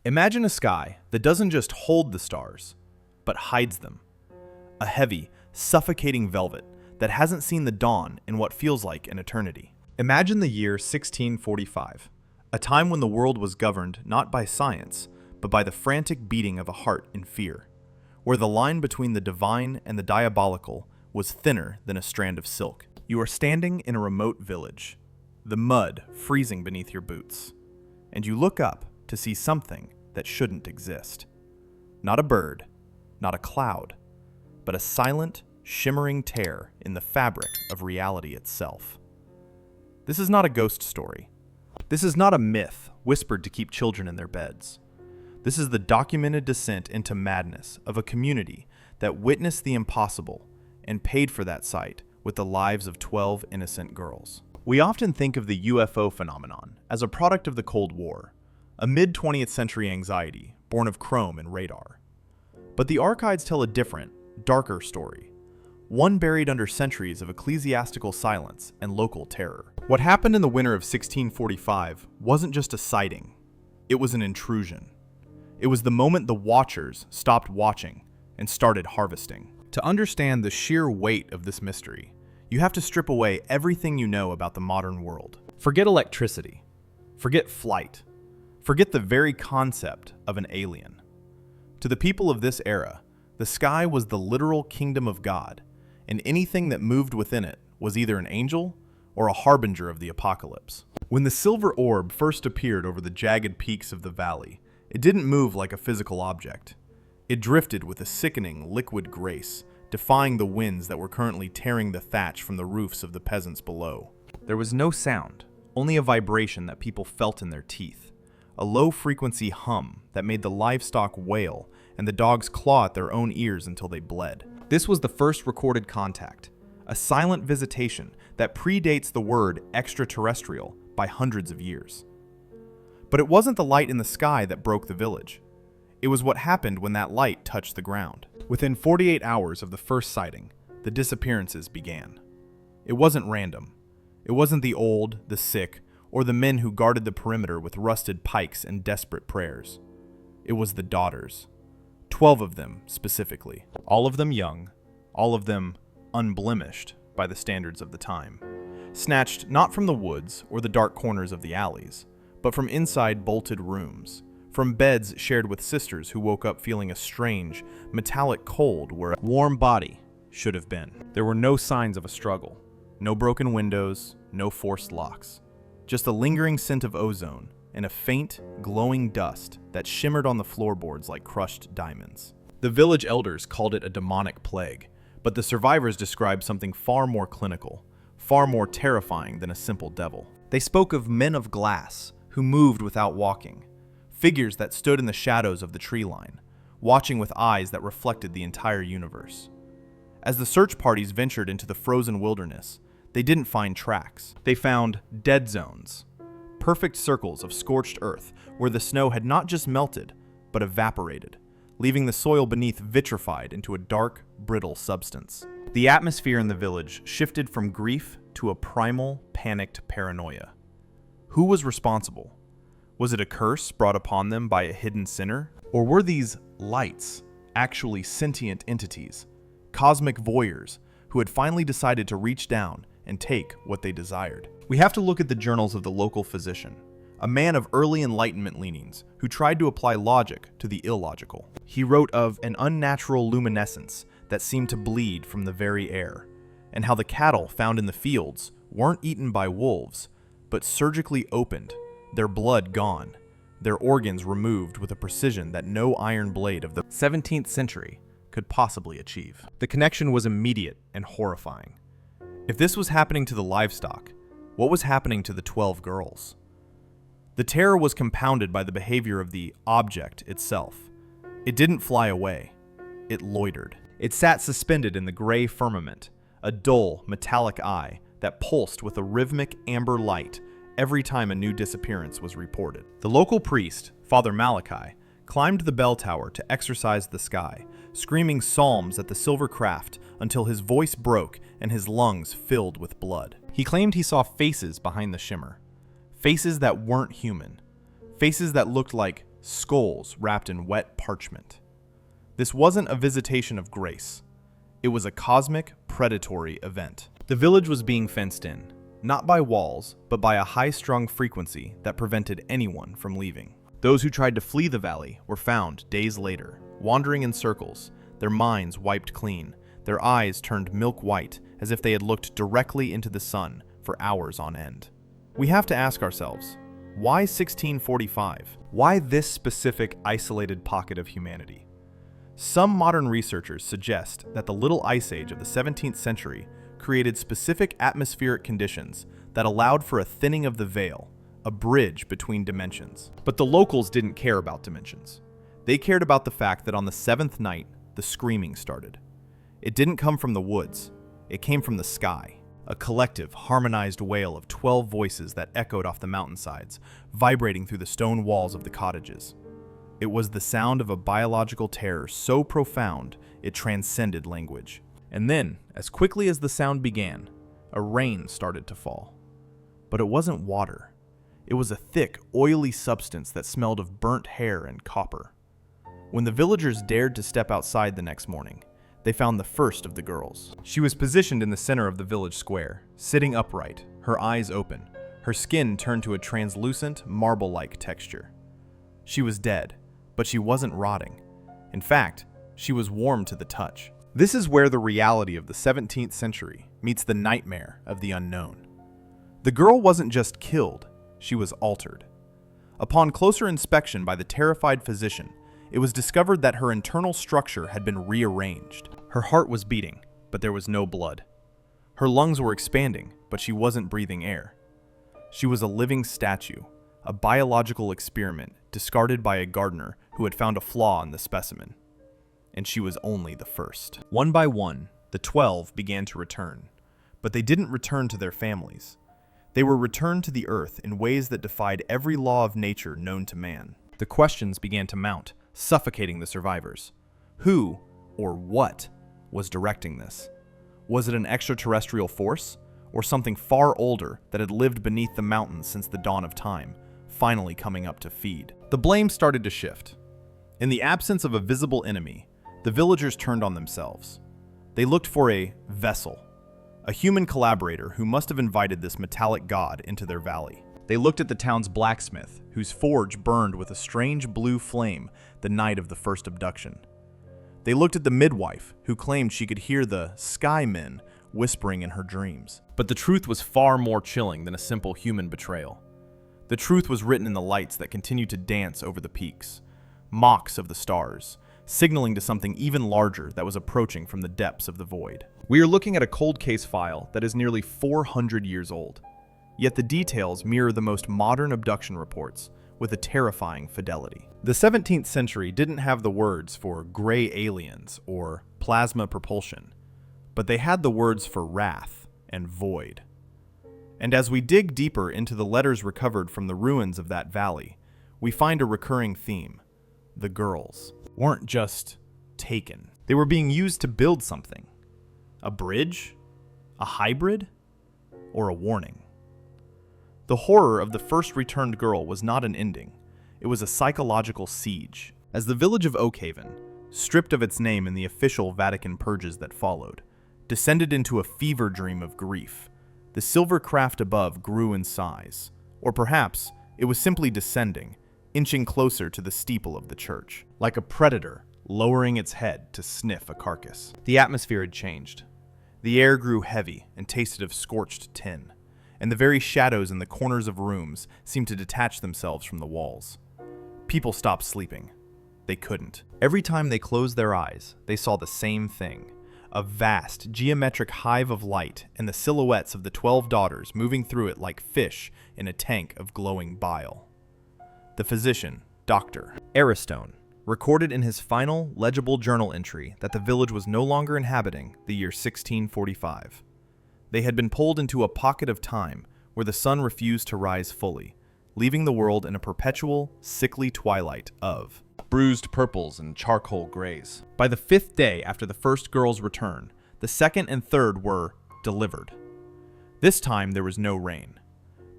Imagine a sky that doesn't just hold the stars, but hides them. A heavy, suffocating velvet that hasn't seen the dawn in what feels like an eternity. Imagine the year 1645, a time when the world was governed not by science, but by the frantic beating of a heart in fear, where the line between the divine and the diabolical was thinner than a strand of silk. You are standing in a remote village, the mud freezing beneath your boots, and you look up to see something that shouldn't exist. Not a bird, not a cloud, but a silent, shimmering tear in the fabric of reality itself. This is not a ghost story. This is not a myth whispered to keep children in their beds. This is the documented descent into madness of a community that witnessed the impossible and paid for that sight with the lives of 12 innocent girls. We often think of the UFO phenomenon as a product of the Cold War, a mid-20th century anxiety born of chrome and radar. But the archives tell a different, darker story, one buried under centuries of ecclesiastical silence and local terror. What happened in the winter of 1645 wasn't just a sighting, it was an intrusion. It was the moment the watchers stopped watching and started harvesting. To understand the sheer weight of this mystery, you have to strip away everything you know about the modern world. Forget electricity. Forget flight. Forget the very concept of an alien. To the people of this era, the sky was the literal kingdom of God, and anything that moved within it was either an angel or a harbinger of the apocalypse. When the silver orb first appeared over the jagged peaks of the valley, it didn't move like a physical object. It drifted with a sickening, liquid grace, defying the winds that were currently tearing the thatch from the roofs of the peasants below. There was no sound, only a vibration that people felt in their teeth, a low-frequency hum that made the livestock wail and the dogs claw at their own ears until they bled. This was the first recorded contact, a silent visitation that predates the word extraterrestrial by hundreds of years. But it wasn't the light in the sky that broke the village. It was what happened when that light touched the ground. Within 48 hours of the first sighting, the disappearances began. It wasn't random. It wasn't the old, the sick, or the men who guarded the perimeter with rusted pikes and desperate prayers. It was the daughters. 12 of them, specifically. All of them young, all of them unblemished by the standards of the time. Snatched not from the woods or the dark corners of the alleys, but from inside bolted rooms, from beds shared with sisters who woke up feeling a strange, metallic cold where a warm body should have been. There were no signs of a struggle, no broken windows, no forced locks, just a lingering scent of ozone and a faint, glowing dust that shimmered on the floorboards like crushed diamonds. The village elders called it a demonic plague, but the survivors described something far more clinical, far more terrifying than a simple devil. They spoke of men of glass who moved without walking, figures that stood in the shadows of the tree line, watching with eyes that reflected the entire universe. As the search parties ventured into the frozen wilderness, they didn't find tracks. They found dead zones, perfect circles of scorched earth where the snow had not just melted, but evaporated, leaving the soil beneath vitrified into a dark, brittle substance. The atmosphere in the village shifted from grief to a primal, panicked paranoia. Who was responsible? Was it a curse brought upon them by a hidden sinner? Or were these lights actually sentient entities, cosmic voyeurs, who had finally decided to reach down and take what they desired? We have to look at the journals of the local physician, a man of early Enlightenment leanings who tried to apply logic to the illogical. He wrote of an unnatural luminescence that seemed to bleed from the very air, and how the cattle found in the fields weren't eaten by wolves, but surgically opened, their blood gone, their organs removed with a precision that no iron blade of the 17th century could possibly achieve. The connection was immediate and horrifying. If this was happening to the livestock, what was happening to the 12 girls? The terror was compounded by the behavior of the object itself. It didn't fly away. It loitered. It sat suspended in the gray firmament, a dull, metallic eye that pulsed with a rhythmic amber light every time a new disappearance was reported. The local priest, Father Malachi, climbed the bell tower to exorcise the sky, screaming psalms at the silver craft until his voice broke and his lungs filled with blood. He claimed he saw faces behind the shimmer, faces that weren't human, faces that looked like skulls wrapped in wet parchment. This wasn't a visitation of grace. It was a cosmic, predatory event. The village was being fenced in, not by walls, but by a high-strung frequency that prevented anyone from leaving. Those who tried to flee the valley were found days later, wandering in circles, their minds wiped clean, their eyes turned milk white as if they had looked directly into the sun for hours on end. We have to ask ourselves, why 1645? Why this specific isolated pocket of humanity? Some modern researchers suggest that the Little Ice Age of the 17th century created specific atmospheric conditions that allowed for a thinning of the veil, a bridge between dimensions. But the locals didn't care about dimensions. They cared about the fact that on the seventh night, the screaming started. It didn't come from the woods. It came from the sky. A collective, harmonized wail of 12 voices that echoed off the mountainsides, vibrating through the stone walls of the cottages. It was the sound of a biological terror so profound it transcended language. And then, as quickly as the sound began, a rain started to fall. But it wasn't water. It was a thick, oily substance that smelled of burnt hair and copper. When the villagers dared to step outside the next morning, they found the first of the girls. She was positioned in the center of the village square, sitting upright, her eyes open, her skin turned to a translucent, marble-like texture. She was dead, but she wasn't rotting. In fact, she was warm to the touch. This is where the reality of the 17th century meets the nightmare of the unknown. The girl wasn't just killed, she was altered. Upon closer inspection by the terrified physician, it was discovered that her internal structure had been rearranged. Her heart was beating, but there was no blood. Her lungs were expanding, but she wasn't breathing air. She was a living statue, a biological experiment discarded by a gardener who had found a flaw in the specimen. And she was only the first. One by one, the 12 began to return, but they didn't return to their families. They were returned to the earth in ways that defied every law of nature known to man. The questions began to mount, suffocating the survivors. Who, or what, was directing this? Was it an extraterrestrial force, or something far older that had lived beneath the mountains since the dawn of time, finally coming up to feed? The blame started to shift. In the absence of a visible enemy, the villagers turned on themselves. They looked for a vessel, a human collaborator who must have invited this metallic god into their valley. They looked at the town's blacksmith, whose forge burned with a strange blue flame the night of the first abduction. They looked at the midwife, who claimed she could hear the sky men whispering in her dreams. But the truth was far more chilling than a simple human betrayal. The truth was written in the lights that continued to dance over the peaks, mocks of the stars, signaling to something even larger that was approaching from the depths of the void. We are looking at a cold case file that is nearly 400 years old. Yet the details mirror the most modern abduction reports with a terrifying fidelity. The 17th century didn't have the words for gray aliens or plasma propulsion, but they had the words for wrath and void. And as we dig deeper into the letters recovered from the ruins of that valley, we find a recurring theme. The girls weren't just taken. They were being used to build something. A bridge? A hybrid? Or a warning? The horror of the first returned girl was not an ending. It was a psychological siege. As the village of Oakhaven, stripped of its name in the official Vatican purges that followed, descended into a fever dream of grief, the silver craft above grew in size. Or perhaps it was simply descending, inching closer to the steeple of the church, like a predator lowering its head to sniff a carcass. The atmosphere had changed. The air grew heavy and tasted of scorched tin, and the very shadows in the corners of rooms seemed to detach themselves from the walls. People stopped sleeping. They couldn't. Every time they closed their eyes, they saw the same thing, a vast, geometric hive of light and the silhouettes of the 12 daughters moving through it like fish in a tank of glowing bile. The physician, Dr. Aristone, recorded in his final, legible journal entry that the village was no longer inhabiting the year 1645. They had been pulled into a pocket of time where the sun refused to rise fully, leaving the world in a perpetual, sickly twilight of bruised purples and charcoal grays. By the 5th day after the first girl's return, the 2nd and 3rd were delivered. This time there was no rain.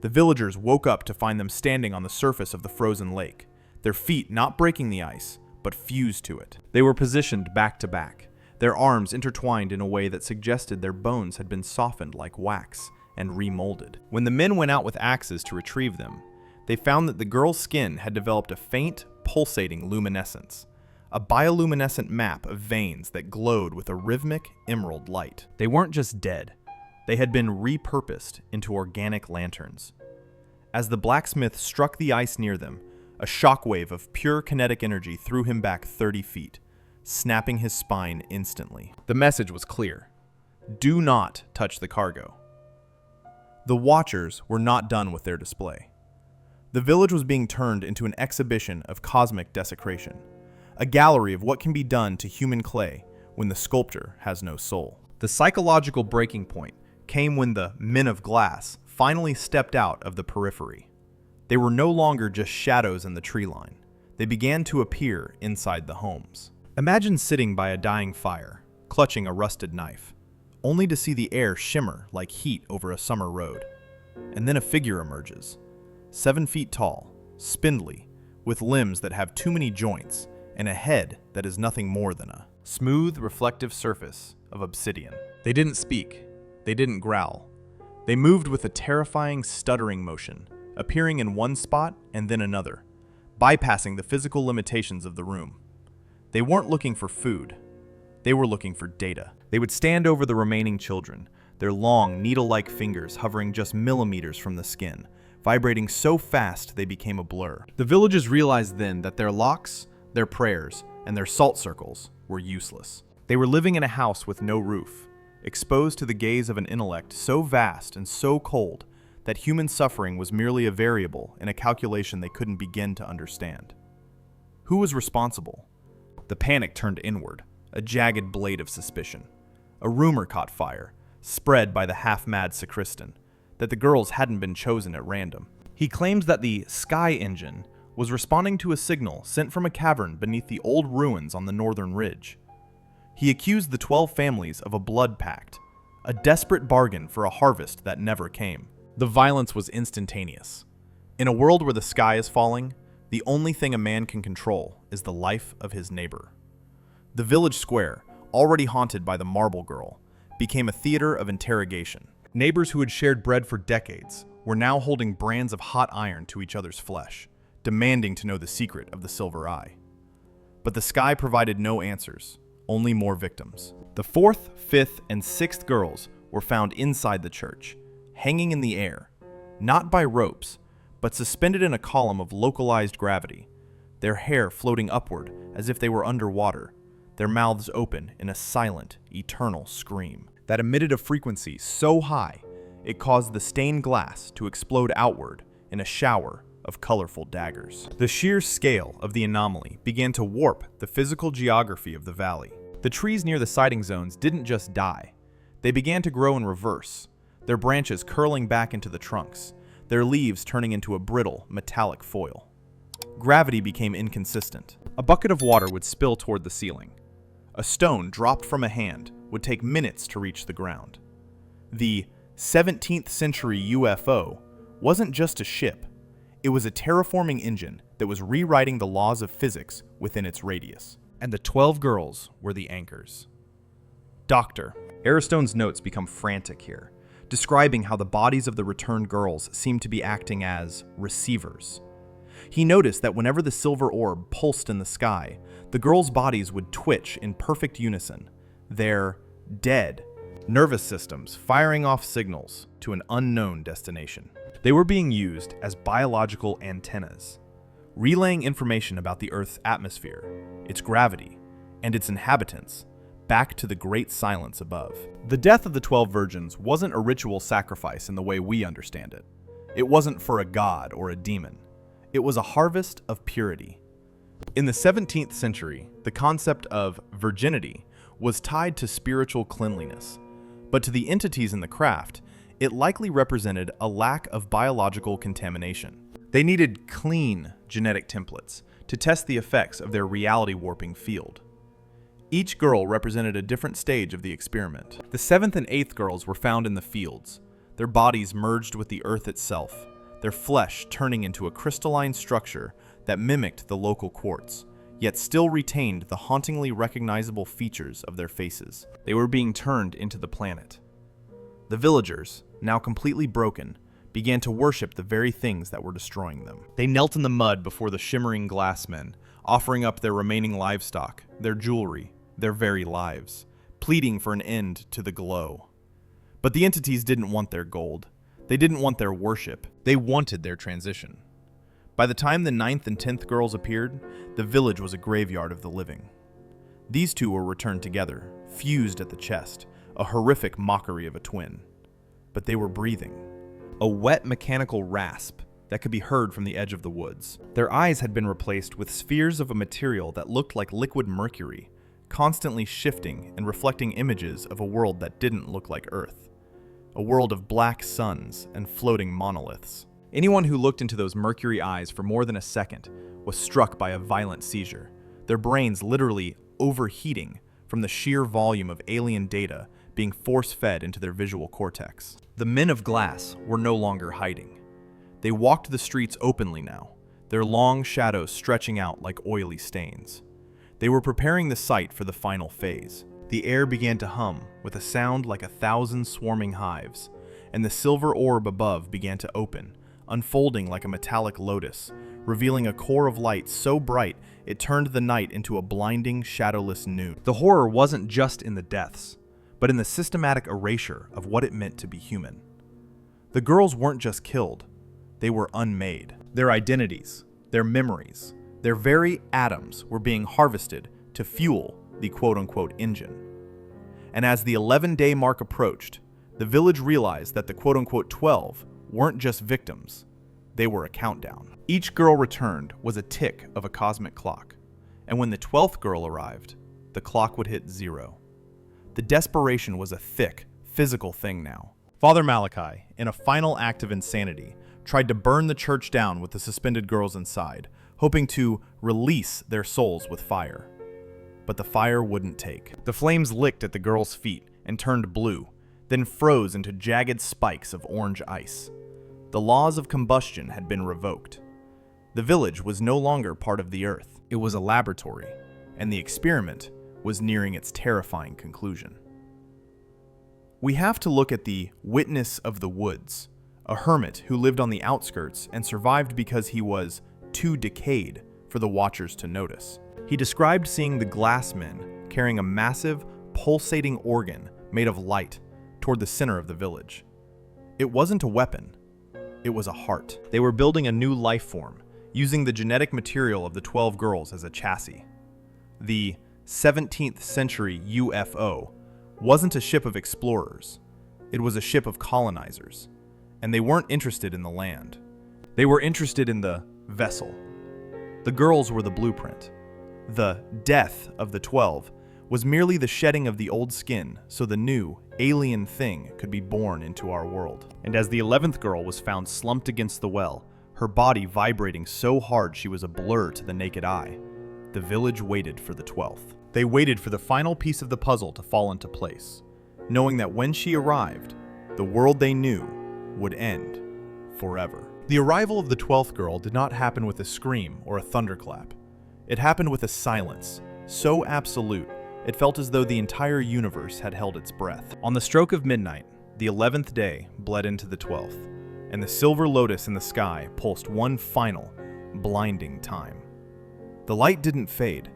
The villagers woke up to find them standing on the surface of the frozen lake, their feet not breaking the ice, but fused to it. They were positioned back to back, their arms intertwined in a way that suggested their bones had been softened like wax and remolded. When the men went out with axes to retrieve them, they found that the girl's skin had developed a faint, pulsating luminescence, a bioluminescent map of veins that glowed with a rhythmic emerald light. They weren't just dead. They had been repurposed into organic lanterns. As the blacksmith struck the ice near them, a shockwave of pure kinetic energy threw him back 30 feet, snapping his spine instantly. The message was clear. Do not touch the cargo. The Watchers were not done with their display. The village was being turned into an exhibition of cosmic desecration, a gallery of what can be done to human clay when the sculptor has no soul. The psychological breaking point came when the Men of Glass finally stepped out of the periphery. They were no longer just shadows in the tree line. They began to appear inside the homes. Imagine sitting by a dying fire, clutching a rusted knife, only to see the air shimmer like heat over a summer road. And then a figure emerges, 7 feet tall, spindly, with limbs that have too many joints, and a head that is nothing more than a smooth, reflective surface of obsidian. They didn't speak. They didn't growl. They moved with a terrifying, stuttering motion, appearing in one spot and then another, bypassing the physical limitations of the room. They weren't looking for food. They were looking for data. They would stand over the remaining children, their long, needle-like fingers hovering just millimeters from the skin, vibrating so fast they became a blur. The villagers realized then that their locks, their prayers, and their salt circles were useless. They were living in a house with no roof, exposed to the gaze of an intellect so vast and so cold that human suffering was merely a variable in a calculation they couldn't begin to understand. Who was responsible? The panic turned inward, a jagged blade of suspicion. A rumor caught fire, spread by the half-mad sacristan, that the girls hadn't been chosen at random. He claims that the Sky Engine was responding to a signal sent from a cavern beneath the old ruins on the northern ridge. He accused the 12 families of a blood pact, a desperate bargain for a harvest that never came. The violence was instantaneous. In a world where the sky is falling, the only thing a man can control is the life of his neighbor. The village square, already haunted by the Marble Girl, became a theater of interrogation. Neighbors who had shared bread for decades were now holding brands of hot iron to each other's flesh, demanding to know the secret of the Silver Eye. But the sky provided no answers, only more victims. The 4th, 5th, and 6th girls were found inside the church, hanging in the air, not by ropes, but suspended in a column of localized gravity, their hair floating upward as if they were underwater, their mouths open in a silent, eternal scream that emitted a frequency so high it caused the stained glass to explode outward in a shower of colorful daggers. The sheer scale of the anomaly began to warp the physical geography of the valley. The trees near the sighting zones didn't just die. They began to grow in reverse, their branches curling back into the trunks, their leaves turning into a brittle, metallic foil. Gravity became inconsistent. A bucket of water would spill toward the ceiling. A stone dropped from a hand would take minutes to reach the ground. The 17th century UFO wasn't just a ship. It was a terraforming engine that was rewriting the laws of physics within its radius. And the 12 girls were the anchors. Doctor. Aristone's notes become frantic here, describing how the bodies of the returned girls seemed to be acting as receivers. He noticed that whenever the silver orb pulsed in the sky, the girls' bodies would twitch in perfect unison, their dead nervous systems firing off signals to an unknown destination. They were being used as biological antennas, relaying information about the Earth's atmosphere, its gravity, and its inhabitants back to the great silence above. The death of the 12 virgins wasn't a ritual sacrifice in the way we understand it. It wasn't for a god or a demon. It was a harvest of purity. In the 17th century, the concept of virginity was tied to spiritual cleanliness, but to the entities in the craft, it likely represented a lack of biological contamination. They needed clean genetic templates to test the effects of their reality warping field. Each girl represented a different stage of the experiment. The 7th and 8th girls were found in the fields, their bodies merged with the earth itself, their flesh turning into a crystalline structure that mimicked the local quartz, yet still retained the hauntingly recognizable features of their faces. They were being turned into the planet. The villagers, now completely broken, began to worship the very things that were destroying them. They knelt in the mud before the shimmering glassmen, offering up their remaining livestock, their jewelry, their very lives, pleading for an end to the glow. But the entities didn't want their gold. They didn't want their worship. They wanted their transition. By the time the 9th and 10th girls appeared, the village was a graveyard of the living. These two were returned together, fused at the chest, a horrific mockery of a twin. But they were breathing. A wet mechanical rasp that could be heard from the edge of the woods. Their eyes had been replaced with spheres of a material that looked like liquid mercury, constantly shifting and reflecting images of a world that didn't look like Earth. A world of black suns and floating monoliths. Anyone who looked into those mercury eyes for more than a second was struck by a violent seizure, their brains literally overheating from the sheer volume of alien data being force-fed into their visual cortex. The men of glass were no longer hiding. They walked the streets openly now, their long shadows stretching out like oily stains. They were preparing the site for the final phase. The air began to hum with a sound like 1,000 swarming hives, and the silver orb above began to open, unfolding like a metallic lotus, revealing a core of light so bright it turned the night into a blinding, shadowless noon. The horror wasn't just in the deaths, but in the systematic erasure of what it meant to be human. The girls weren't just killed, they were unmade. Their identities, their memories, their very atoms were being harvested to fuel the quote-unquote engine. And as the 11-day mark approached, the village realized that the quote-unquote 12 weren't just victims, they were a countdown. Each girl returned was a tick of a cosmic clock, and when the 12th girl arrived, the clock would hit 0. The desperation was a thick, physical thing now. Father Malachi, in a final act of insanity, tried to burn the church down with the suspended girls inside, hoping to release their souls with fire. But the fire wouldn't take. The flames licked at the girls' feet and turned blue, then froze into jagged spikes of orange ice. The laws of combustion had been revoked. The village was no longer part of the earth. It was a laboratory, and the experiment was nearing its terrifying conclusion. We have to look at the witness of the woods, a hermit who lived on the outskirts and survived because he was too decayed for the watchers to notice. He described seeing the glassmen carrying a massive, pulsating organ made of light toward the center of the village. It wasn't a weapon, it was a heart. They were building a new life form, using the genetic material of the 12 girls as a chassis. The 17th century UFO wasn't a ship of explorers, it was a ship of colonizers, and they weren't interested in the land. They were interested in the vessel. The girls were the blueprint. The death of the 12 was merely the shedding of the old skin so the new, alien thing could be born into our world. And as the 11th girl was found slumped against the well, her body vibrating so hard she was a blur to the naked eye, the village waited for the 12th. They waited for the final piece of the puzzle to fall into place, knowing that when she arrived, the world they knew would end forever. The arrival of the 12th girl did not happen with a scream or a thunderclap. It happened with a silence, so absolute, it felt as though the entire universe had held its breath. On the stroke of midnight, the 11th day bled into the 12th, and the silver lotus in the sky pulsed one final, blinding time. The light didn't fade,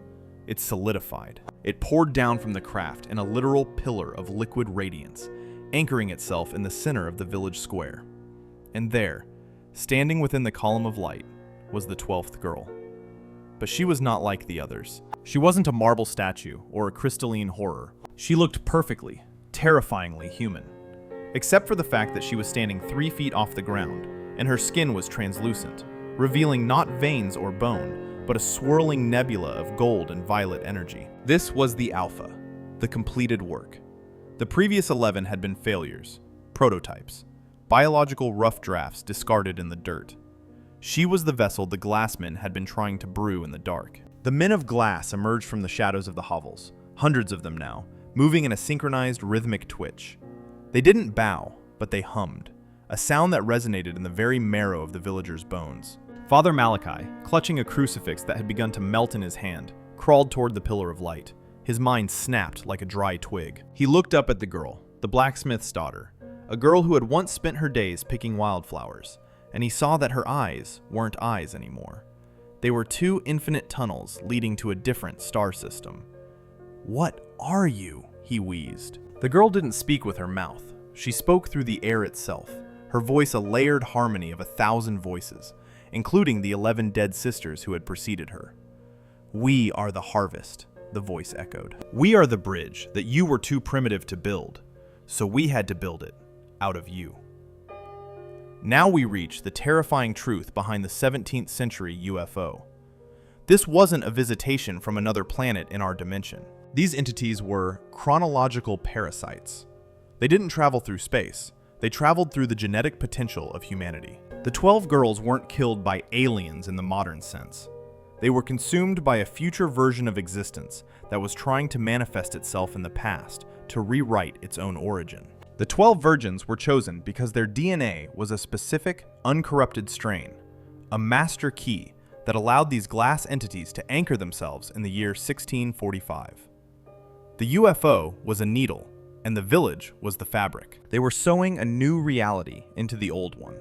it solidified. It poured down from the craft in a literal pillar of liquid radiance, anchoring itself in the center of the village square. And there, standing within the column of light, was the 12th girl. But she was not like the others. She wasn't a marble statue or a crystalline horror. She looked perfectly, terrifyingly human. Except for the fact that she was standing 3 feet off the ground, and her skin was translucent, revealing not veins or bone, but a swirling nebula of gold and violet energy. This was the Alpha, the completed work. The previous 11 had been failures, prototypes, biological rough drafts discarded in the dirt. She was the vessel the glassmen had been trying to brew in the dark. The men of glass emerged from the shadows of the hovels, hundreds of them now, moving in a synchronized rhythmic twitch. They didn't bow, but they hummed, a sound that resonated in the very marrow of the villagers' bones. Father Malachi, clutching a crucifix that had begun to melt in his hand, crawled toward the pillar of light. His mind snapped like a dry twig. He looked up at the girl, the blacksmith's daughter, a girl who had once spent her days picking wildflowers, and he saw that her eyes weren't eyes anymore. They were two infinite tunnels leading to a different star system. "What are you?" he wheezed. The girl didn't speak with her mouth. She spoke through the air itself, her voice a layered harmony of 1,000 voices, including the 11 dead sisters who had preceded her. "We are the harvest," the voice echoed. "We are the bridge that you were too primitive to build, so we had to build it out of you." Now we reach the terrifying truth behind the 17th century UFO. This wasn't a visitation from another planet in our dimension. These entities were chronological parasites. They didn't travel through space. They traveled through the genetic potential of humanity. The 12 girls weren't killed by aliens in the modern sense. They were consumed by a future version of existence that was trying to manifest itself in the past to rewrite its own origin. The 12 virgins were chosen because their DNA was a specific, uncorrupted strain, a master key that allowed these glass entities to anchor themselves in the year 1645. The UFO was a needle, and the village was the fabric. They were sewing a new reality into the old one.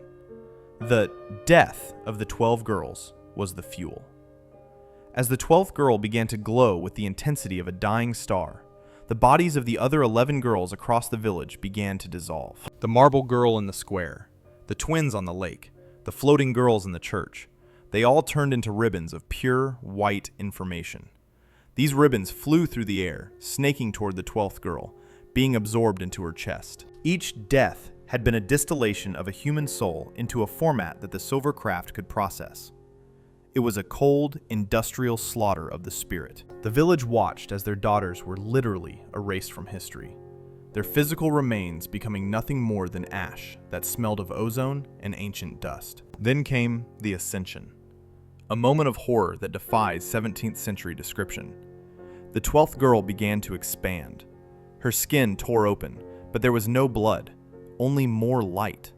The death of the 12 girls was the fuel. As the 12th girl began to glow with the intensity of a dying star, the bodies of the other 11 girls across the village began to dissolve. The marble girl in the square, the twins on the lake, the floating girls in the church, they all turned into ribbons of pure, white information. These ribbons flew through the air, snaking toward the 12th girl, being absorbed into her chest. Each death had been a distillation of a human soul into a format that the silver craft could process. It was a cold, industrial slaughter of the spirit. The village watched as their daughters were literally erased from history, their physical remains becoming nothing more than ash that smelled of ozone and ancient dust. Then came the Ascension, a moment of horror that defies 17th century description. The 12th girl began to expand. Her skin tore open, but there was no blood, only more light.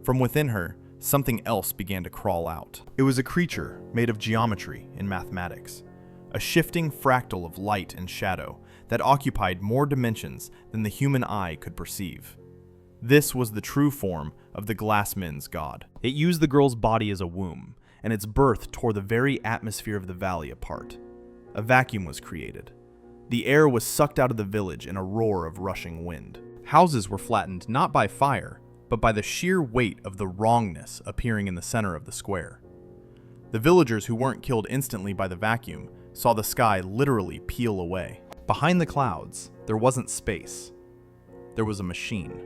From within her, something else began to crawl out. It was a creature made of geometry and mathematics, a shifting fractal of light and shadow that occupied more dimensions than the human eye could perceive. This was the true form of the Glassmen's god. It used the girl's body as a womb, and its birth tore the very atmosphere of the valley apart. A vacuum was created. The air was sucked out of the village in a roar of rushing wind. Houses were flattened not by fire, but by the sheer weight of the wrongness appearing in the center of the square. The villagers who weren't killed instantly by the vacuum saw the sky literally peel away. Behind the clouds, there wasn't space. There was a machine,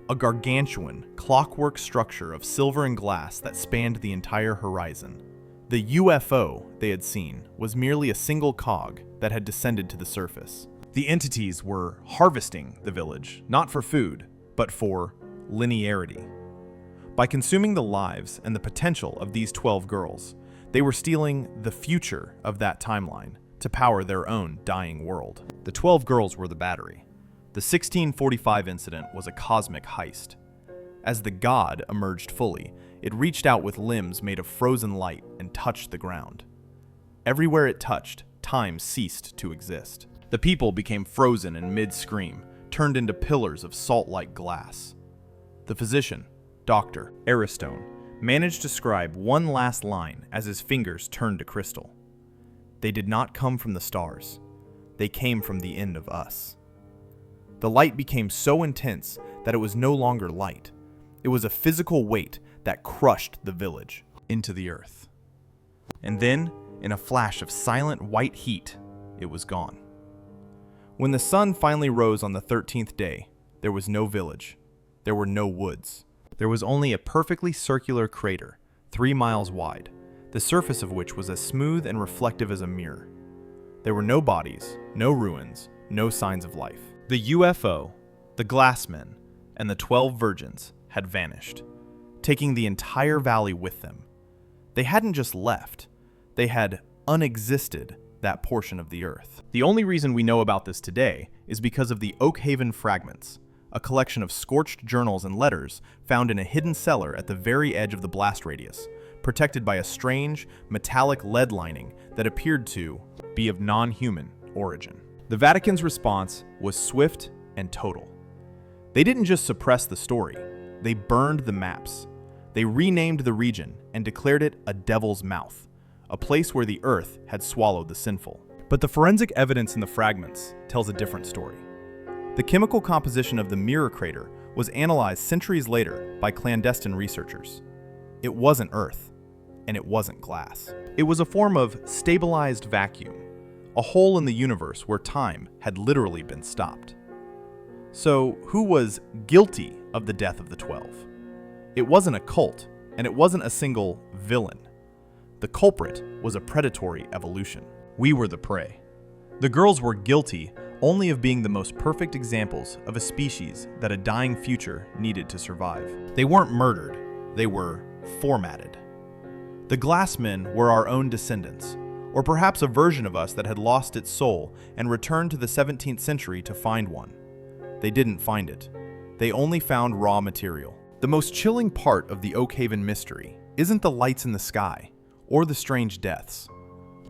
a gargantuan, clockwork structure of silver and glass that spanned the entire horizon. The UFO they had seen was merely a single cog that had descended to the surface. The entities were harvesting the village, not for food, but for linearity. By consuming the lives and the potential of these 12 girls, they were stealing the future of that timeline to power their own dying world. The 12 girls were the battery. The 1645 incident was a cosmic heist. As the god emerged fully, it reached out with limbs made of frozen light and touched the ground. Everywhere it touched, time ceased to exist. The people became frozen in mid-scream, turned into pillars of salt-like glass. The physician, Dr. Aristone, managed to scribe one last line as his fingers turned to crystal. They did not come from the stars. They came from the end of us. The light became so intense that it was no longer light. It was a physical weight that crushed the village into the earth. And then, in a flash of silent white heat, it was gone. When the sun finally rose on the 13th day, there was no village. There were no woods. There was only a perfectly circular crater, 3 miles wide, the surface of which was as smooth and reflective as a mirror. There were no bodies, no ruins, no signs of life. The UFO, the Glassmen, and the 12 virgins had vanished, taking the entire valley with them. They hadn't just left, they had unexisted that portion of the earth. The only reason we know about this today is because of the Oakhaven fragments, a collection of scorched journals and letters found in a hidden cellar at the very edge of the blast radius, protected by a strange, metallic lead lining that appeared to be of non-human origin. The Vatican's response was swift and total. They didn't just suppress the story, they burned the maps. They renamed the region and declared it a devil's mouth, a place where the earth had swallowed the sinful. But the forensic evidence in the fragments tells a different story. The chemical composition of the mirror crater was analyzed centuries later by clandestine researchers. It wasn't earth, and it wasn't glass. It was a form of stabilized vacuum, a hole in the universe where time had literally been stopped. So, who was guilty of the death of the 12? It wasn't a cult, and it wasn't a single villain. The culprit was a predatory evolution. We were the prey. The girls were guilty only of being the most perfect examples of a species that a dying future needed to survive. They weren't murdered, they were formatted. The glassmen were our own descendants, or perhaps a version of us that had lost its soul and returned to the 17th century to find one. They didn't find it. They only found raw material. The most chilling part of the Oak Haven mystery isn't the lights in the sky or the strange deaths.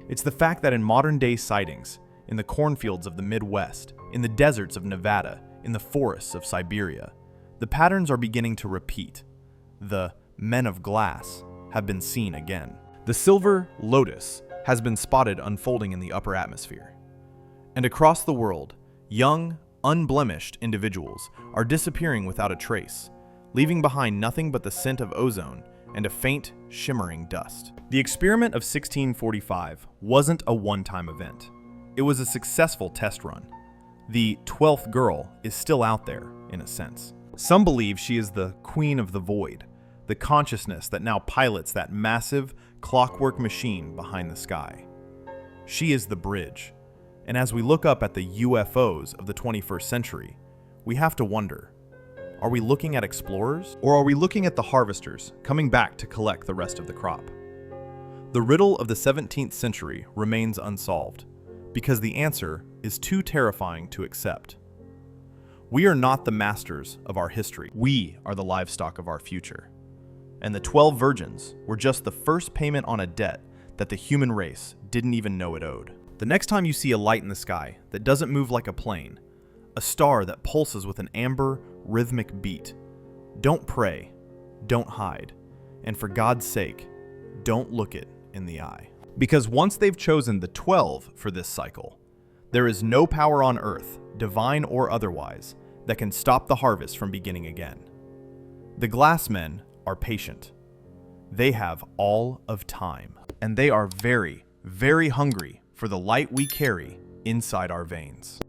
It's the fact that in modern-day sightings, in the cornfields of the Midwest, in the deserts of Nevada, in the forests of Siberia, the patterns are beginning to repeat. The men of glass have been seen again. The silver lotus has been spotted unfolding in the upper atmosphere. And across the world, young, unblemished individuals are disappearing without a trace, leaving behind nothing but the scent of ozone and a faint, shimmering dust. The experiment of 1645 wasn't a one-time event. It was a successful test run. The 12th girl is still out there, in a sense. Some believe she is the queen of the void, the consciousness that now pilots that massive, clockwork machine behind the sky. She is the bridge. And as we look up at the UFOs of the 21st century, we have to wonder, are we looking at explorers, or are we looking at the harvesters coming back to collect the rest of the crop? The riddle of the 17th century remains unsolved, because the answer is too terrifying to accept. We are not the masters of our history. We are the livestock of our future. And the 12 virgins were just the first payment on a debt that the human race didn't even know it owed. The next time you see a light in the sky that doesn't move like a plane, a star that pulses with an amber, rhythmic beat, don't pray, don't hide, and for God's sake, don't look it in the eye. Because once they've chosen the 12 for this cycle, there is no power on earth, divine or otherwise, that can stop the harvest from beginning again. The glassmen are patient. They have all of time, and they are very, very hungry for the light we carry inside our veins.